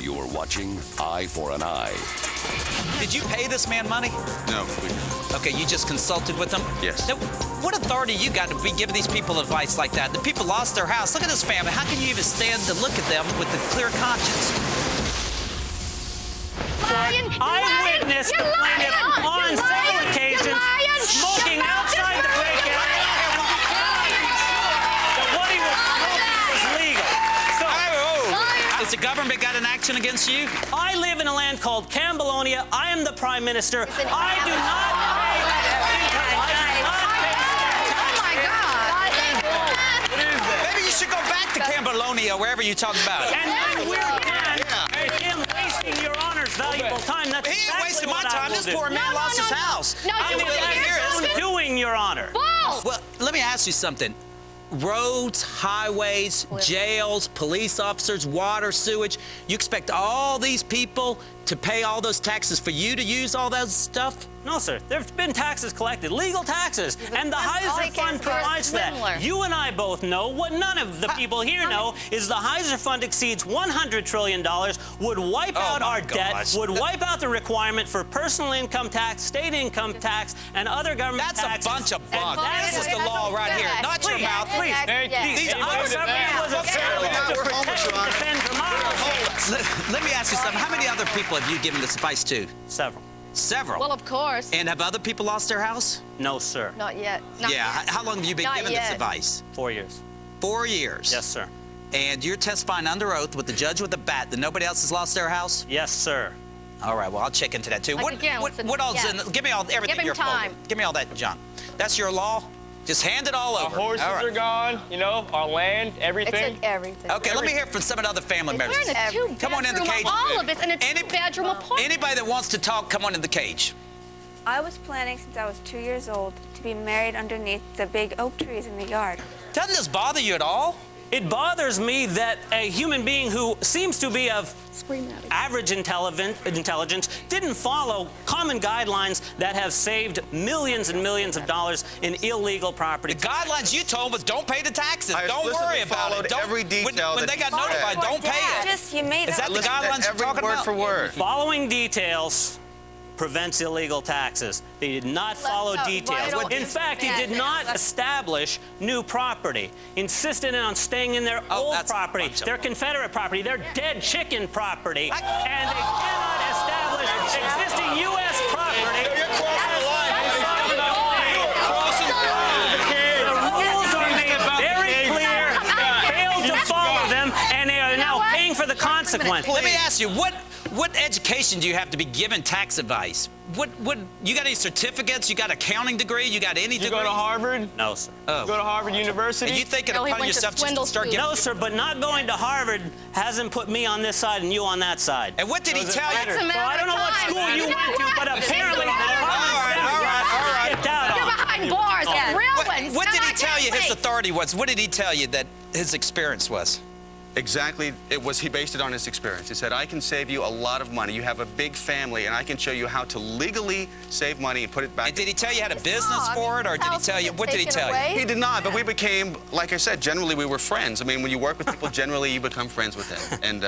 You're watching Eye for an Eye. Did you pay this man money? No, we didn't. Okay, you just consulted with him? Yes. Now, what authority you got to be giving these people advice like that? The people lost their house. Look at this family. How can you even stand to look at them with a clear conscience? I witnessed the plaintiff on several occasions smoking outside the break area that what he was smoking was legal. So, Has the government got an action against you? I live in a land called Cambelonia. I am the Prime Minister. I do not pay Maybe you should go back to Cambelonia, wherever you talk about. And we're done with him wasting your Honor's valuable time. That's He ain't exactly wasting my what I time. will This do. poor man lost his house. I'm doing, Your Honor. Well, let me ask you something. Roads, highways, jails, police officers, water, sewage. You expect all these people to pay all those taxes for you to use all that stuff? No, sir. There's been taxes collected, legal taxes, and the Heiser Fund provides that. You and I both know what none of the people here know is the Heiser Fund exceeds $100 trillion, would wipe out our debt, would wipe out the requirement for personal income tax, state income tax, and other government taxes. That's a bunch of bunk. This is the law right here. Not your mouth, please. These our government was established to protect and defend democracy. Let me ask you something. How many other people have you given this advice to? Several. Several. Well, of course. And have other people lost their house? No, sir. Not yet. Not Yeah. yet. How long have you been Not giving yet. this advice? 4 years. 4 years. Yes, sir. And you're testifying under oath with the judge with the bat that nobody else has lost their house? Yes, sir. All right, well, I'll check into that, too. Like again, what all's yes. in? Give me all everything Give him you're time. Give me all that junk. That's your law? Just hand it all Our over. horses All right. are gone, you know, our land, everything. It's everything. Okay, let me hear from some of the other family members. We're in a two-bedroom, Come on in the cage. all of it's in a two-bedroom apartment. Anybody that wants to talk, come on in the cage. I was planning since I was 2 years old to be married underneath the big oak trees in the yard. Doesn't this bother you at all? It bothers me that a human being who seems to be of average intelligence didn't follow common guidelines that have saved millions and millions of dollars in illegal property. The guidelines you told was don't pay the taxes. I Don't worry about it. Don't, every detail when that they got he said. notified, don't pay it. Just, you made Is that up. the guidelines you're every talking word about? for word. Following details prevents illegal taxes. They did not follow details. In fact, he did not establish new property. Insisted on staying in their old that's a property, bunch of their them. Confederate property, their dead chicken property, and they cannot establish existing U.S. property. You're crossing the line. The rules are made very clear, failed to follow them, and they are now paying for the consequence. Let me ask you, what education do you have to be given tax advice? What you got any certificates? You got an accounting degree? You got any You degree? go to Harvard? No, sir. Oh. You go to Harvard University? And you thinking No, he upon went to yourself just to Swindle start School. getting... No, sir, but not going to Harvard hasn't put me on this side and you on that side. And what did he tell you? It's a matter Well, I don't know what of time. school you went to, but apparently the all right. kicked out You're on. behind bars. Yeah. Real ones. What did he Not tell you his fake. authority was? What did he tell you that his experience was? Exactly, he based it on his experience. He said, I can save you a lot of money. You have a big family, and I can show you how to legally save money and put it back. And did he tell you had a It's business not. for it, or did he House tell you, was what did he taken tell away. you? He did not, but we became, like I said, generally we were friends. I mean, when you work with people, generally you become friends with them. And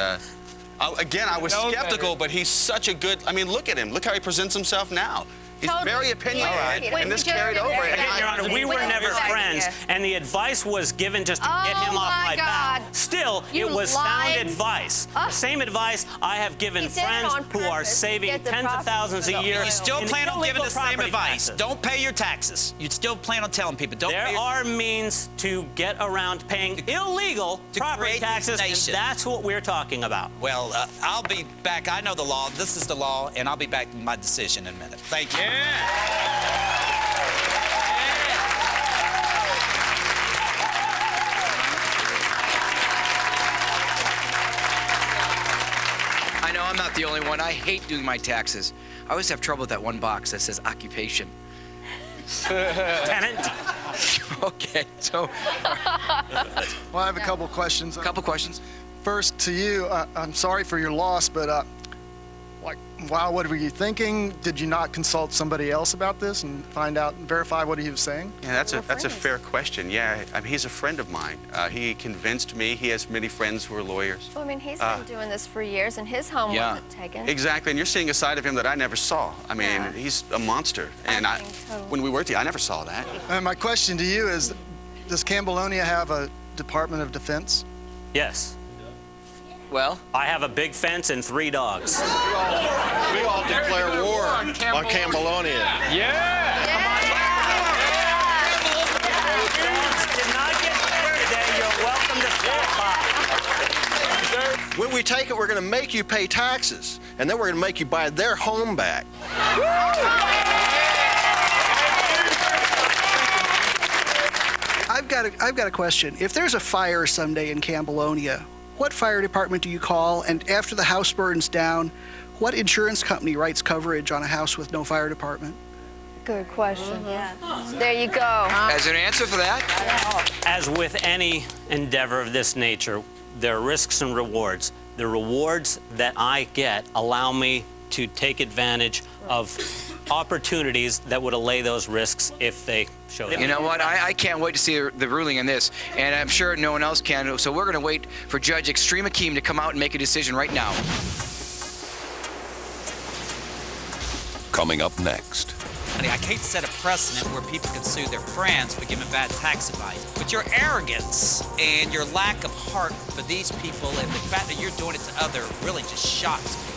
again, I was Knows skeptical, better. but he's such a good, I mean, look at him. Look how he presents himself now. He's Totally. very opinionated, All right. and this Wait, carried over. Jared, And Again, Your Honor, we were never friends, and the advice was given just to get him off my my back. God. Still, You it was lying. sound advice. The same advice I have given He did it friends on who are purpose to saving get the tens of profit thousands a for the year. oil. You still in plan on giving illegal the same property advice. taxes. Don't pay your taxes. You still plan on telling people, don't pay There your... are means to get around paying illegal to property create taxes, this and nation. that's what we're talking about. Well, I'll be back. I know the law. This is the law, and I'll be back with my decision in a minute. Thank you. I know I'm not the only one. I hate doing my taxes. I always have trouble with that one box that says occupation. Tenant? Okay, so Well, I have a couple of questions. a couple questions. First, to you, I'm sorry for your loss, but Like, wow, what were you thinking? Did you not consult somebody else about this and find out and verify what he was saying? Yeah, that's a fair question. Yeah, I mean, he's a friend of mine. He convinced me. He has many friends who are lawyers. Well, I mean, he's been doing this for years, and his home wasn't taken. Exactly, and you're seeing a side of him that I never saw. I mean, he's a monster. And when we worked together, I never saw that. And my question to you is, does Cambelonia have a Department of Defense? Yes. Well, I have a big fence and 3 dogs. We all declare war on Cambelonia. Yeah! Did not get there today. You're welcome to stop by. When we take it, we're going to make you pay taxes, and then we're going to make you buy their home back. I've got a question. If there's a fire someday in Cambelonia, what fire department do you call? And after the house burns down, what insurance company writes coverage on a house with no fire department? Good question. There you go. as an answer for that, As with any endeavor of this nature, there are risks and rewards. The rewards that I get allow me to take advantage of opportunities that would allay those risks if they show up. you know what? I can't wait to see the ruling in this, and I'm sure no one else can. So we're going to wait for Judge Extreme Hakeem to come out and make a decision right now. Coming up next. I hate to set a precedent where people can sue their friends for giving bad tax advice. But your arrogance and your lack of heart for these people and the fact that you're doing it to others really just shocks me.